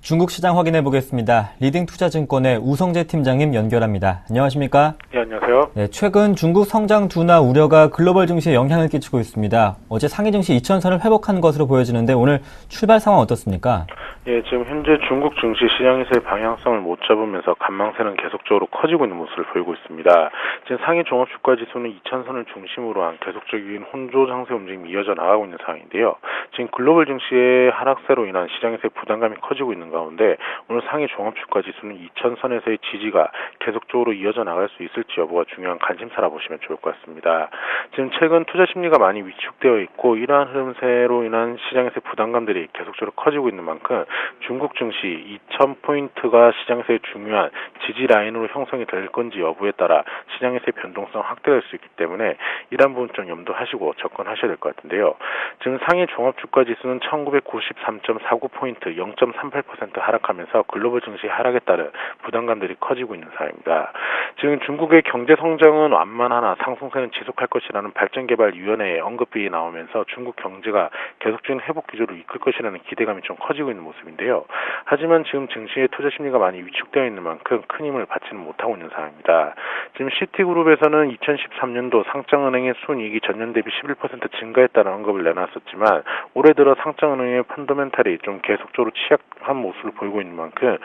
중국 시장 확인해 보겠습니다. 리딩투자증권의 우성재 팀장님 연결합니다. 안녕하십니까?
네, 안녕하세요.
네, 최근 중국 성장 둔화 우려가 글로벌 증시에 영향을 끼치고 있습니다. 어제 상해 증시 2,000선을 회복한 것으로 보여지는데 오늘 출발 상황 어떻습니까?
예, 지금 현재 중국 증시 시장에서의 방향성을 못 잡으면서 관망세는 계속적으로 커지고 있는 모습을 보이고 있습니다. 지금 상해 종합주가 지수는 2,000선을 중심으로 한 계속적인 혼조 장세 움직임이 이어져 나가고 있는 상황인데요. 지금 글로벌 증시의 하락세로 인한 시장에서의 부담감이 커지고 있는 가운데 오늘 상해 종합주가 지수는 2,000선에서의 지지가 계속적으로 이어져 나갈 수 있을지 여부가 중요한 관심사라 보시면 좋을 것 같습니다. 지금 최근 투자 심리가 많이 위축되어 있고 이러한 흐름세로 인한 시장에서의 부담감들이 계속적으로 커지고 있는 만큼 중국 증시 2,000포인트가 시장에서의 중요한 지지 라인으로 형성이 될 건지 여부에 따라 시장에서의 변동성 확대될 수 있기 때문에 이러한 부분 좀 염두하시고 접근하셔야 될 것 같은데요. 지금 상해 종합주가 지수는 1993.49포인트 0.38% 하락하면서 글로벌 증시 하락에 따른 부담감들이 커지고 있는 상황입니다. 지금 중국의 경제 성장은 완만하나 상승세는 지속할 것이라는 발전개발위원회의 언급이 나오면서 중국 경제가 계속적인 회복 기조를 이끌 것이라는 기대감이 좀 커지고 있는 모습인데요. 하지만 지금 증시의 투자 심리가 많이 위축되어 있는 만큼 큰 힘을 받지는 못하고 있는 상황입니다. 지금 시티그룹에서는 2013년도 상장은행의 순이익이 전년 대비 11% 증가했다는 언급을 내놨었지만 올해 들어 상장은행의 펀더멘탈이 좀 계속적으로 취약한 모습을 보이고 있는 만큼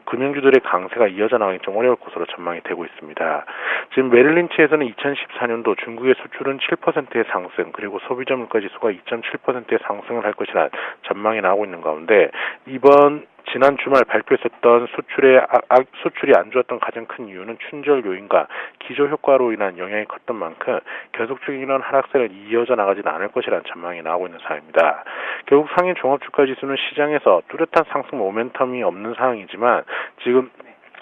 금융주들의 강세가 이어져 나가기 좀 어려울 것으로 전망이 되고 있습니다. 지금 메릴린치에서는 2014년도 중국의 수출은 7%의 상승 그리고 소비자 물가 지수가 2.7%의 상승을 할 것이라는 전망이 나오고 있는 가운데 지난 주말 발표했었던 수출이 안 좋았던 가장 큰 이유는 춘절 요인과 기저 효과로 인한 영향이 컸던 만큼 계속적인 이런 하락세는 이어져 나가지는 않을 것이라는 전망이 나오고 있는 상황입니다. 결국 상해 종합주가 지수는 시장에서 뚜렷한 상승 모멘텀이 없는 상황이지만 지금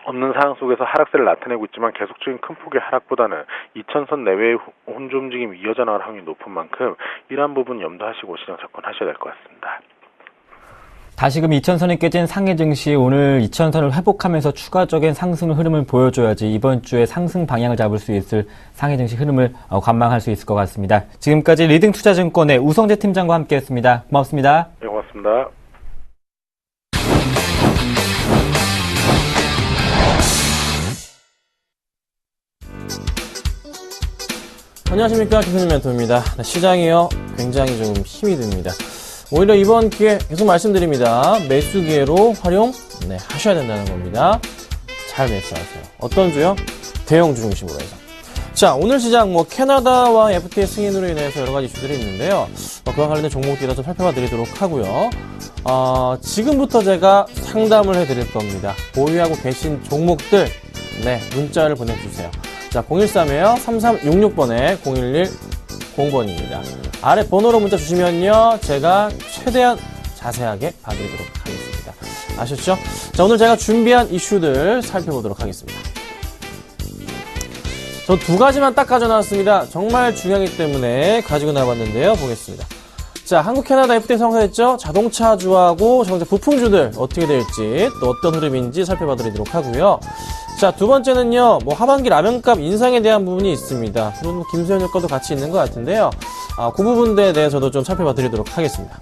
없는 상황 속에서 하락세를 나타내고 있지만 계속적인 큰 폭의 하락보다는 2,000선 내외의 혼조 움직임이 이어져 나갈 확률이 높은 만큼 이러한 부분 염두하시고 시장 접근하셔야 될 것 같습니다.
다시금 2,000선이 깨진 상해 증시 오늘 2,000선을 회복하면서 추가적인 상승 흐름을 보여줘야지 이번 주에 상승 방향을 잡을 수 있을 상해 증시 흐름을 관망할 수 있을 것 같습니다. 지금까지 리딩투자증권의 우성재 팀장과 함께했습니다. 고맙습니다.
네, 고맙습니다.
안녕하십니까, 김선일 멘토입니다. 시장이요 굉장히 좀 힘이 듭니다. 오히려 이번 기회 계속 말씀드립니다. 매수 기회로 하셔야 된다는 겁니다. 잘 매수하세요. 어떤 주요? 대형주 중심으로 해서. 자, 오늘 시장 캐나다와 FTA 승인으로 인해서 여러 가지 이슈들이 있는데요. 그와 관련된 종목들도 좀 살펴봐 드리도록 하고요. 지금부터 제가 상담을 해드릴 겁니다. 보유하고 계신 종목들, 문자를 보내주세요. 자, 013에요. 3366번에 0110번입니다. 아래 번호로 문자 주시면요, 제가 최대한 자세하게 봐드리도록 하겠습니다. 아셨죠? 자, 오늘 제가 준비한 이슈들 살펴보도록 하겠습니다. 저 두 가지만 딱 가져나왔습니다. 정말 중요하기 때문에 가지고 나왔는데요. 보겠습니다. 자, 한국 캐나다 FTA 성사했죠? 자동차주하고 자동차 부품주들 어떻게 될지 또 어떤 흐름인지 살펴봐드리도록 하고요. 자, 두 번째는요, 하반기 라면값 인상에 대한 부분이 있습니다. 그리고 김수현 효과도 같이 있는 것 같은데요. 그 부분에 대해서도 좀 살펴봐 드리도록 하겠습니다.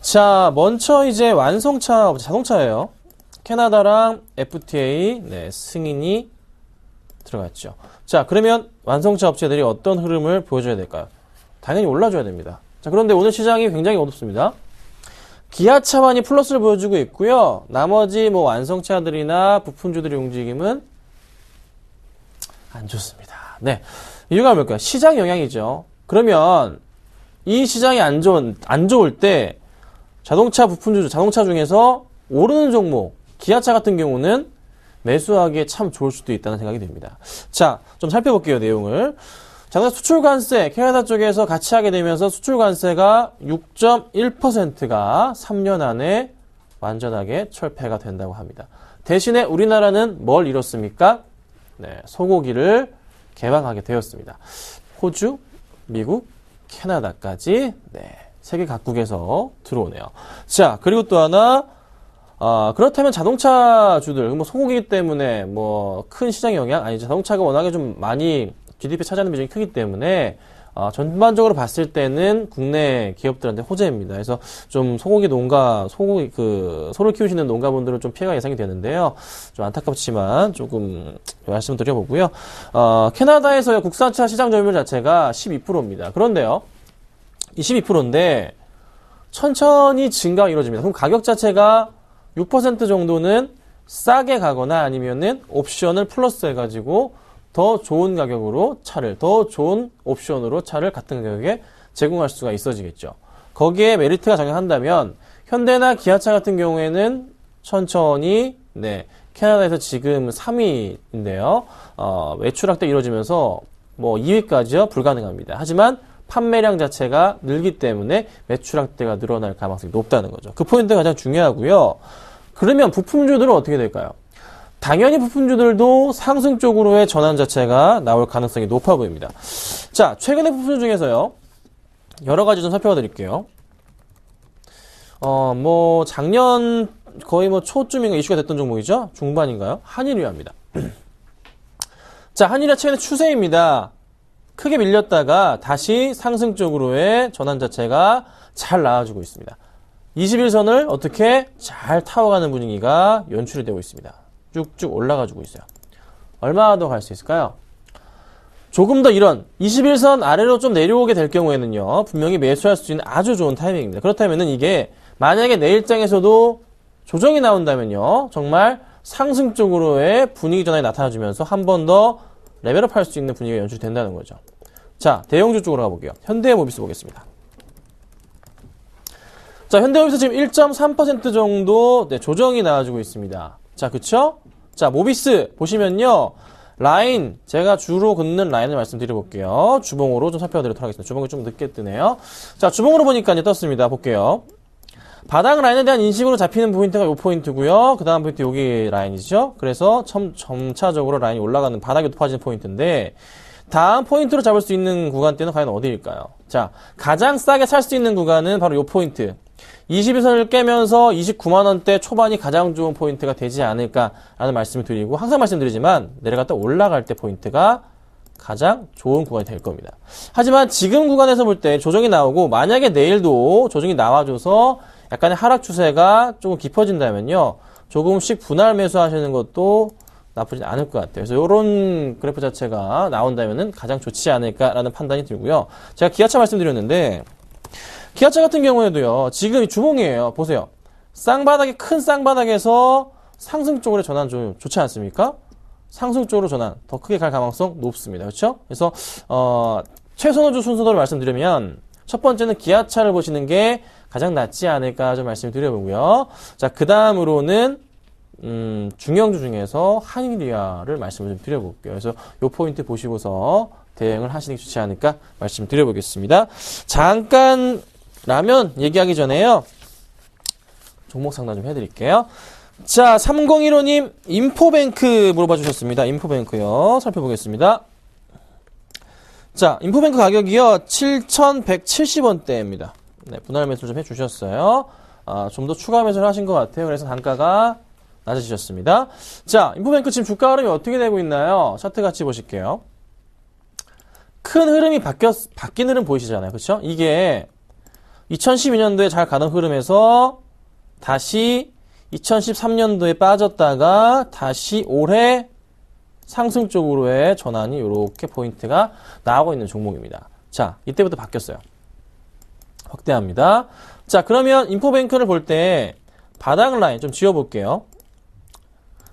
자, 먼저 이제 완성차, 자동차예요. 캐나다랑 FTA, 승인이 들어갔죠. 자, 그러면 완성차 업체들이 어떤 흐름을 보여줘야 될까요? 당연히 올라줘야 됩니다. 자, 그런데 오늘 시장이 굉장히 어둡습니다. 기아차만이 플러스를 보여주고 있고요. 나머지 뭐 완성차들이나 부품주들의 움직임은 안 좋습니다. 네. 이유가 뭘까요? 시장 영향이죠. 그러면 이 시장이 안 좋을 때 자동차 부품주, 자동차 중에서 오르는 종목, 기아차 같은 경우는 매수하기에 참 좋을 수도 있다는 생각이 듭니다. 자, 좀 살펴볼게요, 내용을. 자동차 수출 관세, 캐나다 쪽에서 같이 하게 되면서 수출 관세가 6.1%가 3년 안에 완전하게 철폐가 된다고 합니다. 대신에 우리나라는 뭘 이뤘습니까? 소고기를 개방하게 되었습니다. 호주, 미국, 캐나다까지, 세계 각국에서 들어오네요. 자, 그리고 또 하나, 그렇다면 자동차주들, 소고기 때문에 큰 시장 영향? 아니죠. 자동차가 워낙에 좀 많이 GDP 차지하는 비중이 크기 때문에, 전반적으로 봤을 때는 국내 기업들한테 호재입니다. 그래서 좀 소를 키우시는 농가분들은 좀 피해가 예상이 되는데요. 좀 안타깝지만 조금 말씀을 드려보고요. 캐나다에서의 국산차 시장 점유율 자체가 12%입니다. 그런데요, 이 12%인데 천천히 증가가 이루어집니다. 그럼 가격 자체가 6% 정도는 싸게 가거나 아니면은 옵션을 플러스 해가지고 더 좋은 가격으로 더 좋은 옵션으로 차를 같은 가격에 제공할 수가 있어지겠죠. 거기에 메리트가 작용한다면 현대나 기아차 같은 경우에는 천천히 캐나다에서 지금 3위인데요. 매출 확대 이루어지면서 2위까지요 불가능합니다. 하지만 판매량 자체가 늘기 때문에 매출 확대가 늘어날 가능성이 높다는 거죠. 그 포인트가 가장 중요하고요. 그러면 부품주들은 어떻게 될까요? 당연히 부품주들도 상승 쪽으로의 전환 자체가 나올 가능성이 높아 보입니다. 자, 최근의 부품주 중에서요. 여러 가지 좀 살펴봐 드릴게요. 작년 거의 초쯤인가 이슈가 됐던 종목이죠? 중반인가요? 한일유화입니다. 자, 한일유화 최근의 추세입니다. 크게 밀렸다가 다시 상승 쪽으로의 전환 자체가 잘 나와주고 있습니다. 21선을 어떻게 잘 타워가는 분위기가 연출이 되고 있습니다. 쭉쭉 올라가지고 있어요. 얼마나 더 갈 수 있을까요? 조금 더 이런 21선 아래로 좀 내려오게 될 경우에는요. 분명히 매수할 수 있는 아주 좋은 타이밍입니다. 그렇다면은 이게 만약에 내일장에서도 조정이 나온다면요. 정말 상승 쪽으로의 분위기 전환이 나타나주면서 한 번 더 레벨업 할 수 있는 분위기가 연출된다는 거죠. 자, 대형주 쪽으로 가볼게요. 현대모비스 보겠습니다. 자, 현대모비스 지금 1.3% 정도 조정이 나와주고 있습니다. 자, 그쵸? 자, 모비스 보시면요. 라인, 제가 주로 긋는 라인을 말씀드려볼게요. 주봉으로 좀 살펴드리도록 하겠습니다. 주봉이 좀 늦게 뜨네요. 자, 주봉으로 보니까 이제 떴습니다. 볼게요. 바닥 라인에 대한 인식으로 잡히는 포인트가 요 포인트고요. 그 다음 포인트 여기 라인이죠. 그래서 점차적으로 라인이 올라가는 바닥이 높아지는 포인트인데 다음 포인트로 잡을 수 있는 구간대는 과연 어디일까요? 자, 가장 싸게 살 수 있는 구간은 바로 요 포인트. 21선을 깨면서 29만원대 초반이 가장 좋은 포인트가 되지 않을까라는 말씀을 드리고 항상 말씀드리지만 내려갔다 올라갈 때 포인트가 가장 좋은 구간이 될 겁니다. 하지만 지금 구간에서 볼 때 조정이 나오고 만약에 내일도 조정이 나와줘서 약간의 하락 추세가 조금 깊어진다면요. 조금씩 분할 매수하시는 것도 나쁘지 않을 것 같아요. 그래서 이런 그래프 자체가 나온다면은 가장 좋지 않을까라는 판단이 들고요. 제가 기아차 말씀드렸는데 기아차 같은 경우에도요. 지금 이 주봉이에요. 보세요. 큰 쌍바닥에서 상승 쪽으로 전환 좋지 않습니까? 상승 쪽으로 전환 더 크게 갈 가능성 높습니다. 그렇죠? 그래서 최선호주 순서대로 말씀드리면 첫 번째는 기아차를 보시는 게 가장 낫지 않을까 좀 말씀을 드려보고요. 자, 그 다음으로는 중형주 중에서 한일유화를 말씀을 좀 드려볼게요. 그래서 요 포인트 보시고서 대응을 하시는 게 좋지 않을까 말씀 드려보겠습니다. 잠깐 라면 얘기하기 전에요. 종목 상담 좀 해드릴게요. 자, 3015님 인포뱅크 물어봐 주셨습니다. 인포뱅크요. 살펴보겠습니다. 자, 인포뱅크 가격이요. 7,170원대입니다. 네, 분할 매수를 좀 해주셨어요. 좀 더 추가 매수를 하신 것 같아요. 그래서 단가가 낮아지셨습니다. 자, 인포뱅크 지금 주가 흐름이 어떻게 되고 있나요? 차트 같이 보실게요. 큰 흐름이 바뀐 흐름 보이시잖아요. 그렇죠? 이게 2012년도에 잘 가던 흐름에서 다시 2013년도에 빠졌다가 다시 올해 상승 쪽으로의 전환이 이렇게 포인트가 나오고 있는 종목입니다. 자, 이때부터 바뀌었어요. 확대합니다. 자, 그러면 인포뱅크를 볼 때 바닥 라인 좀 지워볼게요.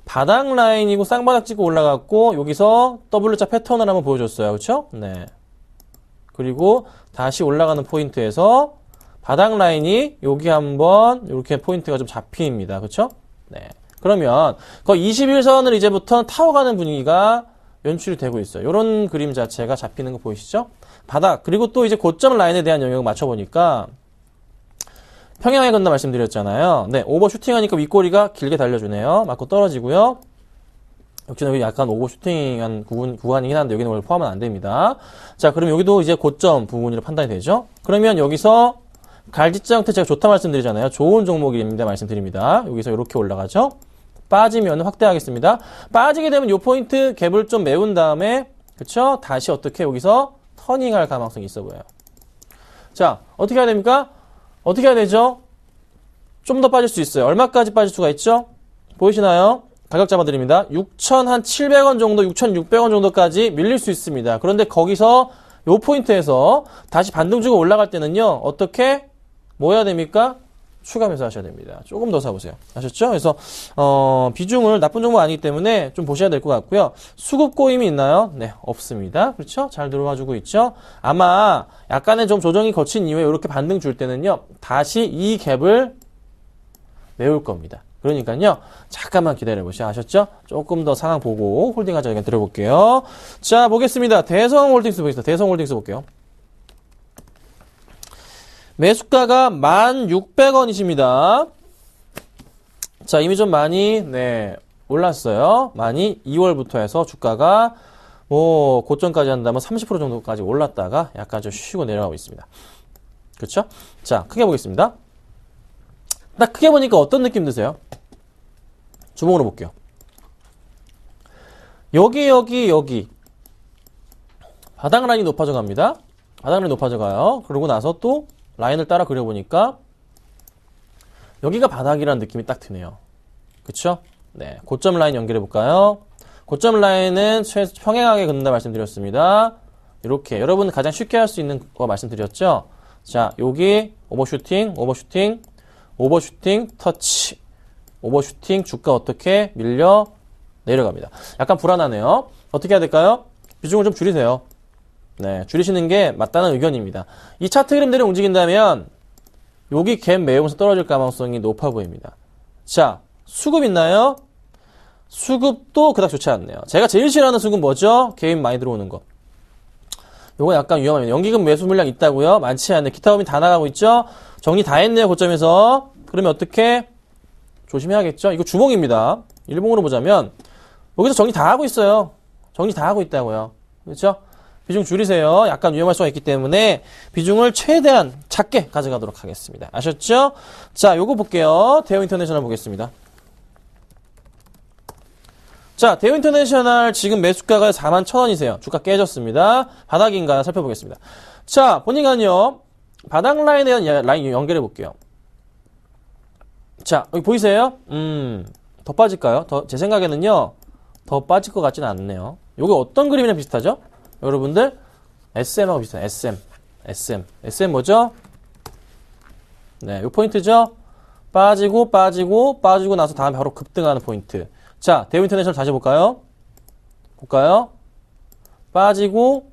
바닥 라인이고 쌍바닥 찍고 올라갔고 여기서 W자 패턴을 한번 보여줬어요. 그렇죠? 네. 그리고 다시 올라가는 포인트에서 바닥 라인이 여기 한번 이렇게 포인트가 좀 잡힙니다. 그렇죠? 네. 그러면 거의 21선을 이제부터 타워가는 분위기가 연출이 되고 있어요. 이런 그림 자체가 잡히는 거 보이시죠? 바닥 그리고 또 이제 고점 라인에 대한 영역을 맞춰보니까 평양에 건너 말씀드렸잖아요. 네, 오버슈팅하니까 윗꼬리가 길게 달려주네요. 맞고 떨어지고요. 역시나 여기 약간 오버슈팅한 구간이긴 한데 여기는 원래 포함은 안 됩니다. 자, 그럼 여기도 이제 고점 부분으로 판단이 되죠. 그러면 여기서 갈지자 형태 제가 좋다 말씀드리잖아요. 좋은 종목입니다 말씀드립니다. 여기서 이렇게 올라가죠. 빠지면 확대하겠습니다. 빠지게 되면 이 포인트 갭을 좀 메운 다음에 그쵸? 다시 어떻게 여기서 터닝할 가능성이 있어 보여요. 자, 어떻게 해야 됩니까? 어떻게 해야 되죠? 좀 더 빠질 수 있어요. 얼마까지 빠질 수가 있죠? 보이시나요? 가격 잡아드립니다. 6,700원 정도, 6,600원 정도까지 밀릴 수 있습니다. 그런데 거기서 요 포인트에서 다시 반등 주고 올라갈 때는요, 어떻게? 뭐 해야 됩니까? 추가 매수하셔야 됩니다. 조금 더 사보세요. 아셨죠? 그래서, 비중을 나쁜 종목 아니기 때문에 좀 보셔야 될 것 같고요. 수급 꼬임이 있나요? 네, 없습니다. 그렇죠? 잘 들어와주고 있죠? 아마 약간의 좀 조정이 거친 이후에 이렇게 반등 줄 때는요, 다시 이 갭을 메울 겁니다. 그러니까요, 잠깐만 기다려보시죠. 아셨죠? 조금 더 상황 보고 홀딩하자 의견 들어볼게요. 자, 보겠습니다. 대성홀딩스 보겠습니다. 대성홀딩스 볼게요. 매수가가 1,600원이십니다. 자, 이미 좀 많이, 네, 올랐어요. 많이 2월부터 해서 주가가 고점까지 한다면 30% 정도까지 올랐다가 약간 좀 쉬고 내려가고 있습니다. 그렇죠? 자, 크게 보겠습니다. 딱 크게 보니까 어떤 느낌 드세요? 주봉으로 볼게요. 여기. 바닥 라인이 높아져 갑니다. 바닥 라인이 높아져 가요. 그러고 나서 또 라인을 따라 그려보니까 여기가 바닥이라는 느낌이 딱 드네요. 그쵸? 네. 고점 라인 연결해 볼까요? 고점 라인은 평행하게 긋는다 말씀드렸습니다. 이렇게. 여러분 가장 쉽게 할 수 있는 거 말씀드렸죠? 자, 여기 오버슈팅, 터치. 오버슈팅, 주가 어떻게 밀려 내려갑니다. 약간 불안하네요. 어떻게 해야 될까요? 비중을 좀 줄이세요. 네, 줄이시는 게 맞다는 의견입니다. 이 차트 흐름대로 움직인다면 여기 갭 메우면서 떨어질 가능성이 높아 보입니다. 자, 수급 있나요? 수급도 그닥 좋지 않네요. 제가 제일 싫어하는 수급 뭐죠? 개인 많이 들어오는 거. 요거 약간 위험합니다. 연기금 매수 물량 있다고요? 많지 않네. 기타 법인 다 나가고 있죠? 정리 다 했네요, 고점에서. 그러면 어떻게? 조심해야겠죠? 이거 주봉입니다. 일봉으로 보자면 여기서 정리 다 하고 있어요. 정리 다 하고 있다고요. 그렇죠? 비중 줄이세요. 약간 위험할 수가 있기 때문에 비중을 최대한 작게 가져가도록 하겠습니다. 아셨죠? 자, 요거 볼게요. 대우인터내셔널 보겠습니다. 자, 대우인터내셔널 지금 매수가가 41,000원이세요. 주가 깨졌습니다. 바닥인가 살펴보겠습니다. 자, 보니까요. 바닥 라인에 대한 라인 연결해 볼게요. 자, 여기 보이세요? 더 빠질까요? 제 생각에는요. 더 빠질 것 같지는 않네요. 요게 어떤 그림이랑 비슷하죠? 여러분들 SM하고 비슷해요. SM 뭐죠? 네, 요 포인트죠? 빠지고 나서 다음에 바로 급등하는 포인트. 자, 대우인터내셔널 다시 볼까요? 빠지고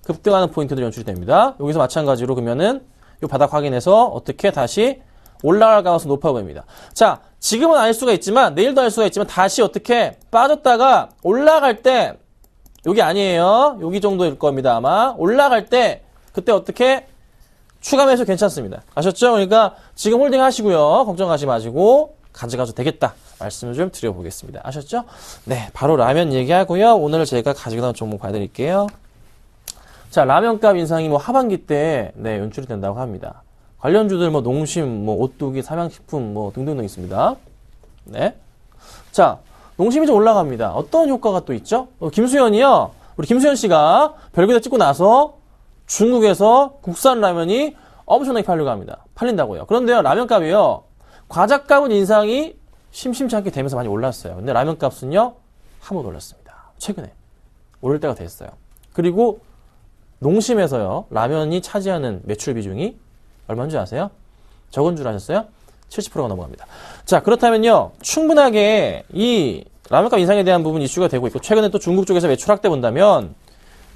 급등하는 포인트들이 연출이 됩니다. 여기서 마찬가지로 그러면은 요 바닥 확인해서 어떻게 다시 올라갈 가능성이 높아 보입니다. 자, 지금은 알 수가 있지만 내일도 알 수가 있지만 다시 어떻게 빠졌다가 올라갈 때 여기 아니에요. 여기 정도일 겁니다. 아마 올라갈 때 그때 어떻게 추가 매수 괜찮습니다. 아셨죠? 그러니까 지금 홀딩 하시고요. 걱정하지 마시고 가져가도 되겠다. 말씀을 좀 드려보겠습니다. 아셨죠? 네, 바로 라면 얘기하고요. 오늘 제가 가지고 나온 종목 봐드릴게요. 자, 라면값 인상이 하반기 때 네, 연출이 된다고 합니다. 관련주들 농심, 오뚜기, 삼양식품 등등등 있습니다. 네. 자, 농심이 좀 올라갑니다. 어떤 효과가 또 있죠? 김수현이요. 우리 김수현 씨가 별교대 찍고 나서 중국에서 국산 라면이 엄청나게 팔려고 합니다. 팔린다고요. 그런데요, 라면값이요. 과자값은 인상이 심심치 않게 되면서 많이 올랐어요. 근데 라면값은요, 한 번 올랐습니다. 최근에. 오를 때가 됐어요. 그리고 농심에서요, 라면이 차지하는 매출 비중이 얼마인 줄 아세요? 적은 줄 아셨어요? 70%가 넘어갑니다. 자, 그렇다면요, 충분하게 이 라면값 인상에 대한 부분 이슈가 되고 있고, 최근에 또 중국 쪽에서 매출 확대 본다면,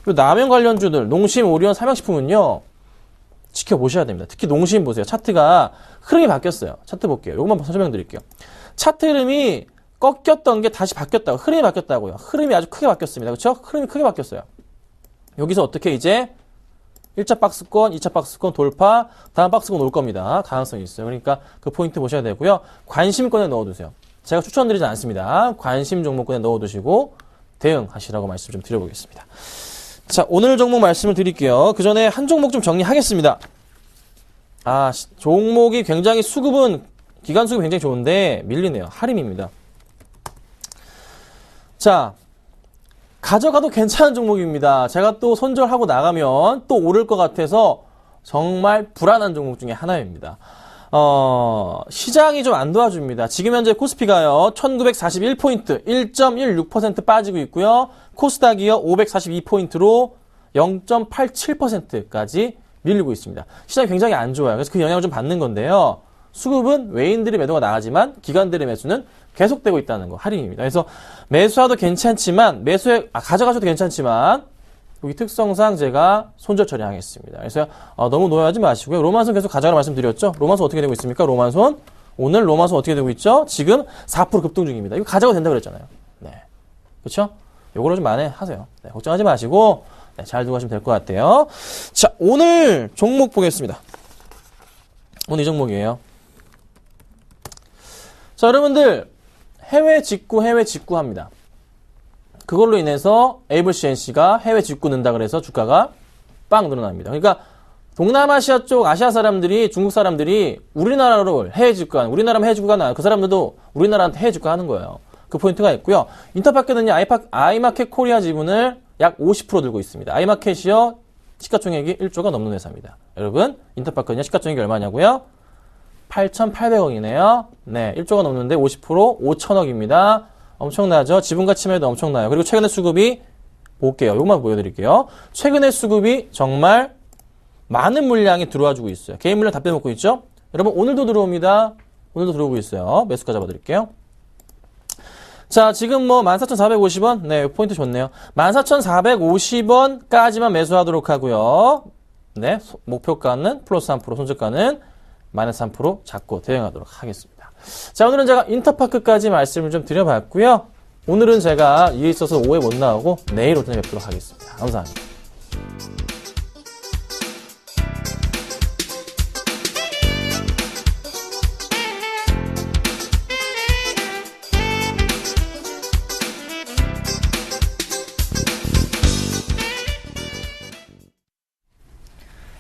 그 라면 관련주들, 농심, 오리온, 삼양식품은요, 지켜보셔야 됩니다. 특히 농심 보세요. 차트가 흐름이 바뀌었어요. 차트 볼게요. 이것만 설명드릴게요. 차트 흐름이 꺾였던 게 다시 바뀌었다고, 흐름이 바뀌었다고요. 흐름이 아주 크게 바뀌었습니다. 그렇죠? 흐름이 크게 바뀌었어요. 여기서 어떻게 이제 1차 박스권, 2차 박스권 돌파, 다음 박스권 올 겁니다. 가능성이 있어요. 그러니까 그 포인트 보셔야 되고요. 관심권에 넣어두세요. 제가 추천드리지 않습니다. 관심 종목권에 넣어두시고 대응하시라고 말씀 좀 드려보겠습니다. 자, 오늘 종목 말씀을 드릴게요. 그 전에 한 종목 좀 정리하겠습니다. 종목이 굉장히 기간 수급이 굉장히 좋은데 밀리네요. 하림입니다. 자, 가져가도 괜찮은 종목입니다. 제가 또 손절하고 나가면 또 오를 것 같아서 정말 불안한 종목 중에 하나입니다. 시장이 좀 안 도와줍니다. 지금 현재 코스피가요, 1941포인트, 1.16% 빠지고 있고요. 코스닥이요, 542포인트로 0.87%까지 밀리고 있습니다. 시장이 굉장히 안 좋아요. 그래서 그 영향을 좀 받는 건데요. 수급은 외인들의 매도가 나가지만 기관들의 매수는 계속되고 있다는 거, 할인입니다. 그래서 매수하도 괜찮지만, 가져가셔도 괜찮지만, 여기 특성상 제가 손절 처리하겠습니다. 그래서 너무 놓여하지 마시고요. 로만손 계속 가져가라 말씀드렸죠? 로만손 어떻게 되고 있습니까? 로만손. 오늘 로만손 어떻게 되고 있죠? 지금 4% 급등 중입니다. 이거 가져가도 된다고 그랬잖아요. 네. 그렇죠? 요거를 좀 만회하세요. 네, 걱정하지 마시고, 네, 잘 두고 가시면 될 것 같아요. 자, 오늘 종목 보겠습니다. 오늘 이 종목이에요. 자, 여러분들, 해외 직구 합니다. 그걸로 인해서 ABCNC가 해외 직구 넣는다 그래서 주가가 빵 늘어납니다. 그러니까 동남아시아 쪽 아시아 사람들이, 중국 사람들이 우리나라로 해외 직구하는, 우리나라면 해외 직구가 나요. 그 사람들도 우리나라한테 해외 직구하는 거예요. 그 포인트가 있고요. 인터파크는요, 아이마켓 코리아 지분을 약 50% 들고 있습니다. 아이마켓이요, 시가총액이 1조가 넘는 회사입니다. 여러분, 인터파크는요, 시가총액이 얼마냐고요? 8,800억이네요. 네, 1조가 넘는데 50% 5천억입니다. 엄청나죠? 지분가치매도 엄청나요. 그리고 최근의 수급이 볼게요. 이것만 보여드릴게요. 최근의 수급이 정말 많은 물량이 들어와주고 있어요. 개인 물량 다 빼먹고 있죠? 여러분, 오늘도 들어옵니다. 오늘도 들어오고 있어요. 매수가 잡아드릴게요. 자, 지금 14,450원. 네, 포인트 좋네요. 14,450원까지만 매수하도록 하고요. 네, 목표가는 플러스 3%, 손절가는 마이너스 3% 잡고 대응하도록 하겠습니다. 자, 오늘은 제가 인터파크까지 말씀을 좀 드려봤고요. 오늘은 제가 일이 있어서 오후에 못 나오고 내일 오전에 뵙도록 하겠습니다. 감사합니다.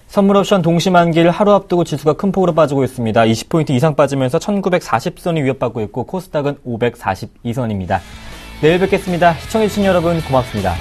선물옵션 동시만기일 하루 앞두고 지수가 큰 폭으로 빠지고 있습니다. 20포인트 이상 빠지면서 1940선이 위협받고 있고 코스닥은 542선입니다. 내일 뵙겠습니다. 시청해주신 여러분 고맙습니다.